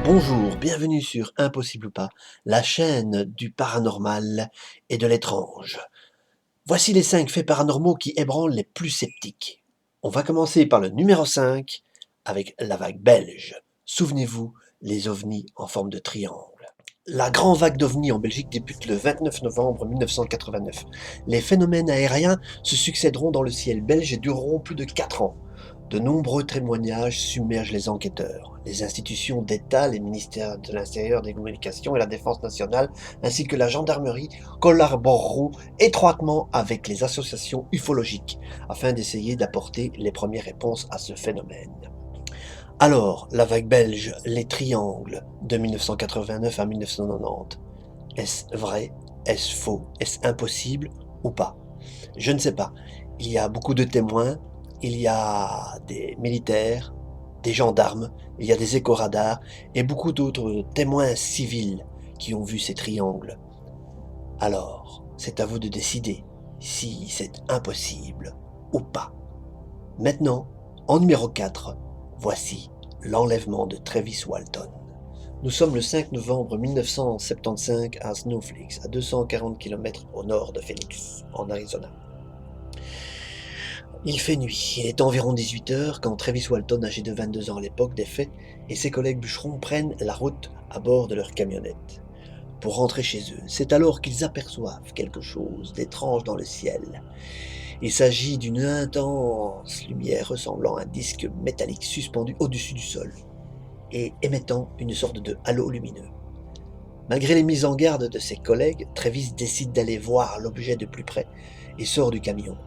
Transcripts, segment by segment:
Bonjour, bienvenue sur Impossible ou pas, la chaîne du paranormal et de l'étrange. Voici les 5 faits paranormaux qui ébranlent les plus sceptiques. On va commencer par le numéro 5 avec la vague belge. Souvenez-vous, les ovnis en forme de triangle. La grande vague d'ovnis en Belgique débute le 29 novembre 1989. Les phénomènes aériens se succéderont dans le ciel belge et dureront plus de 4 ans. De nombreux témoignages submergent les enquêteurs. Les institutions d'État, les ministères de l'Intérieur, des Communications et la Défense nationale, ainsi que la gendarmerie, collaboreront étroitement avec les associations ufologiques afin d'essayer d'apporter les premières réponses à ce phénomène. Alors, la vague belge, les triangles, de 1989 à 1990. Est-ce vrai? Est-ce faux? Est-ce impossible ou pas? Je ne sais pas. Il y a beaucoup de témoins, il y a des militaires, des gendarmes, il y a des éco-radars et beaucoup d'autres témoins civils qui ont vu ces triangles. Alors, c'est à vous de décider si c'est impossible ou pas. Maintenant, en numéro 4, voici l'enlèvement de Travis Walton. Nous sommes le 5 novembre 1975 à Snowflakes, à 240 km au nord de Phoenix, en Arizona. Il fait nuit, il est environ 18 heures quand Travis Walton, âgé de 22 ans à l'époque des faits, et ses collègues bûcherons prennent la route à bord de leur camionnette. Pour rentrer chez eux, c'est alors qu'ils aperçoivent quelque chose d'étrange dans le ciel. Il s'agit d'une intense lumière ressemblant à un disque métallique suspendu au-dessus du sol et émettant une sorte de halo lumineux. Malgré les mises en garde de ses collègues, Travis décide d'aller voir l'objet de plus près et sort du camion.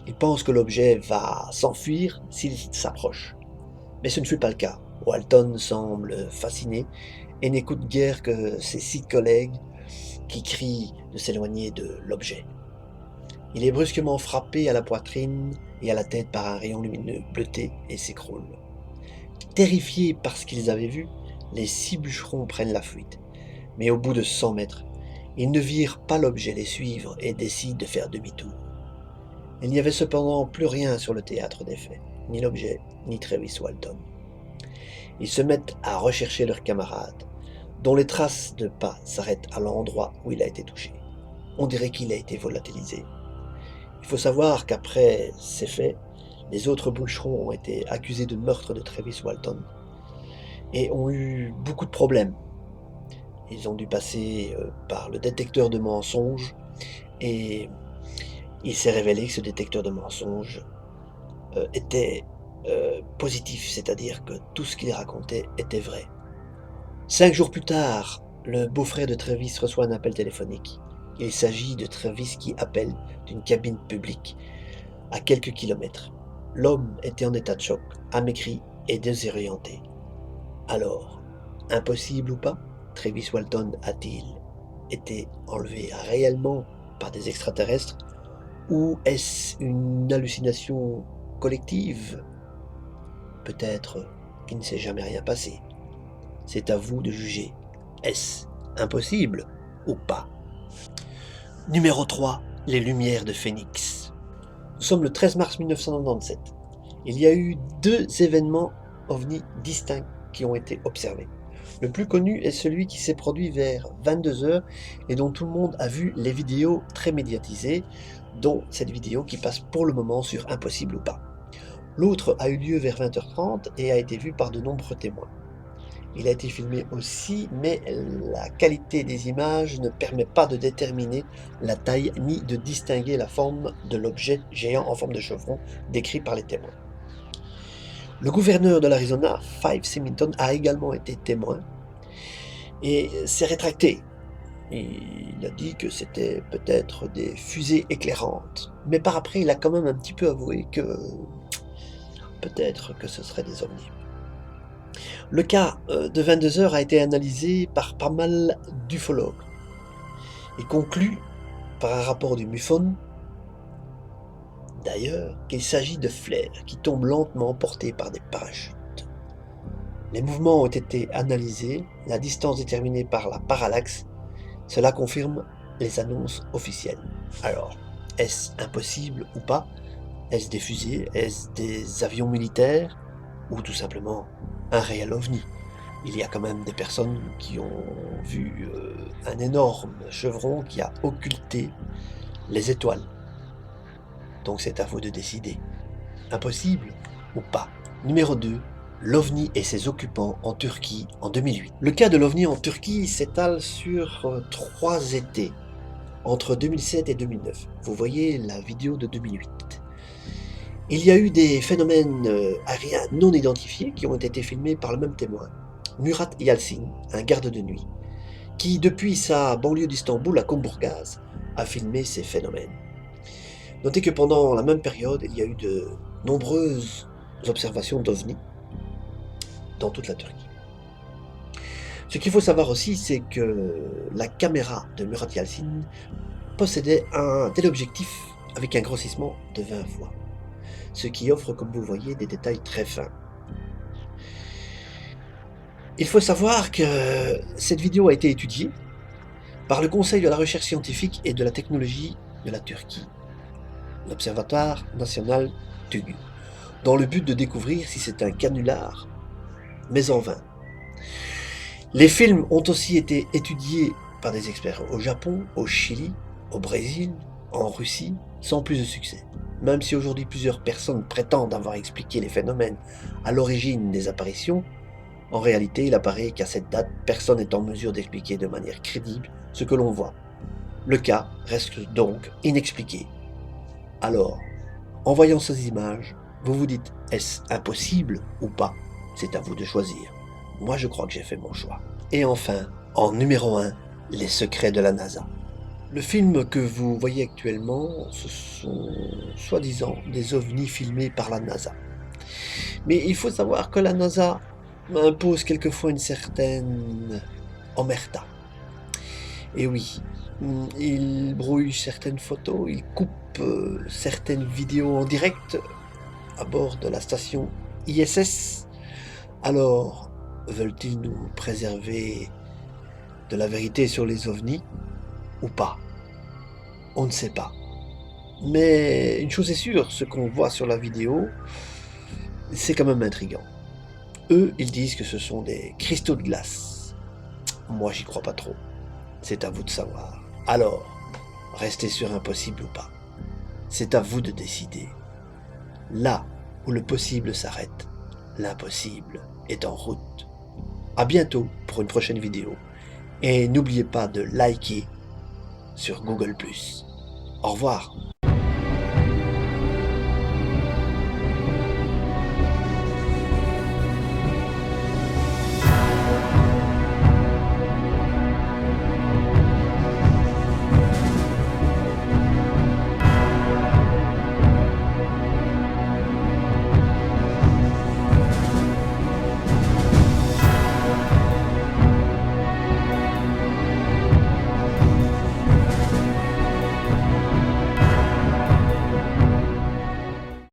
Il pense que l'objet va s'enfuir s'il s'approche. Mais ce ne fut pas le cas. Walton semble fasciné et n'écoute guère que ses 6 collègues qui crient de s'éloigner de l'objet. Il est brusquement frappé à la poitrine et à la tête par un rayon lumineux bleuté et s'écroule. Terrifiés par ce qu'ils avaient vu, les 6 bûcherons prennent la fuite. Mais au bout de 100 mètres, ils ne virent pas l'objet les suivre et décident de faire demi-tour. Il n'y avait cependant plus rien sur le théâtre des faits, ni l'objet, ni Travis Walton. Ils se mettent à rechercher leur camarade, dont les traces de pas s'arrêtent à l'endroit où il a été touché. On dirait qu'il a été volatilisé. Il faut savoir qu'après ces faits, les autres bûcherons ont été accusés de meurtre de Travis Walton et ont eu beaucoup de problèmes. Ils ont dû passer par le détecteur de mensonges et il s'est révélé que ce détecteur de mensonges était positif, c'est-à-dire que tout ce qu'il racontait était vrai. 5 jours plus tard, le beau-frère de Travis reçoit un appel téléphonique. Il s'agit de Travis qui appelle d'une cabine publique à quelques kilomètres. L'homme était en état de choc, amaigri et désorienté. Alors, impossible ou pas, Travis Walton a-t-il été enlevé réellement par des extraterrestres ou est-ce une hallucination collective? Peut-être qu'il ne s'est jamais rien passé. C'est à vous de juger. Est-ce impossible ou pas? Numéro 3. Les lumières de Phoenix. Nous sommes le 13 mars 1997. Il y a eu 2 événements ovnis distincts qui ont été observés. Le plus connu est celui qui s'est produit vers 22 heures et dont tout le monde a vu les vidéos très médiatisées, dont cette vidéo qui passe pour le moment sur Impossible ou pas. L'autre a eu lieu vers 20h30 et a été vu par de nombreux témoins. Il a été filmé aussi, mais la qualité des images ne permet pas de déterminer la taille ni de distinguer la forme de l'objet géant en forme de chevron décrit par les témoins. Le gouverneur de l'Arizona, Five Symington, a également été témoin et s'est rétracté. Il a dit que c'était peut-être des fusées éclairantes, mais par après il a quand même un petit peu avoué que peut-être que ce serait des ovnis. Le cas de 22 heures a été analysé par pas mal d'ufologues. Il conclut par un rapport du MUFON, d'ailleurs, qu'il s'agit de flares qui tombent lentement portés par des parachutes. Les mouvements ont été analysés, la distance déterminée par la parallaxe, cela confirme les annonces officielles. Alors, est-ce impossible ou pas? Est-ce des fusées? Est-ce des avions militaires? Ou tout simplement un réel ovni? il y a quand même des personnes qui ont vu un énorme chevron qui a occulté les étoiles. Donc c'est à vous de décider. Impossible ou pas? Numéro 2. L'OVNI et ses occupants en Turquie en 2008. Le cas de l'OVNI en Turquie s'étale sur 3 étés, entre 2007 et 2009. Vous voyez la vidéo de 2008. Il y a eu des phénomènes aériens non identifiés qui ont été filmés par le même témoin, Murat Yalçın, un garde de nuit, qui depuis sa banlieue d'Istanbul à Kumburgaz a filmé ces phénomènes. Notez que pendant la même période, il y a eu de nombreuses observations d'OVNI dans toute la Turquie. Ce qu'il faut savoir aussi, c'est que la caméra de Murat Yalçın possédait un téléobjectif avec un grossissement de 20 fois, ce qui offre, comme vous le voyez, des détails très fins. Il faut savoir que cette vidéo a été étudiée par le Conseil de la recherche scientifique et de la technologie de la Turquie, l'Observatoire national TUG, dans le but de découvrir si c'est un canular, mais en vain. Les films ont aussi été étudiés par des experts au Japon, au Chili, au Brésil, en Russie, sans plus de succès. Même si aujourd'hui plusieurs personnes prétendent avoir expliqué les phénomènes à l'origine des apparitions, en réalité il apparaît qu'à cette date, personne n'est en mesure d'expliquer de manière crédible ce que l'on voit. Le cas reste donc inexpliqué. Alors, en voyant ces images, vous vous dites, est-ce impossible ou pas? C'est à vous de choisir. Moi, je crois que j'ai fait mon choix. Et enfin, en numéro 1, les secrets de la NASA. Le film que vous voyez actuellement, ce sont soi-disant des ovnis filmés par la NASA. Mais il faut savoir que la NASA impose quelquefois une certaine omerta. Et oui, il brouille certaines photos, il coupe certaines vidéos en direct à bord de la station ISS. Alors, veulent-ils nous préserver de la vérité sur les ovnis ou pas? On ne sait pas. Mais une chose est sûre, ce qu'on voit sur la vidéo, c'est quand même intriguant. Eux, ils disent que ce sont des cristaux de glace. Moi, j'y crois pas trop. C'est à vous de savoir. Alors, restez sur impossible ou pas. C'est à vous de décider. Là où le possible s'arrête, l'impossible est en route. À bientôt pour une prochaine vidéo. Et n'oubliez pas de liker sur Google+. Au revoir.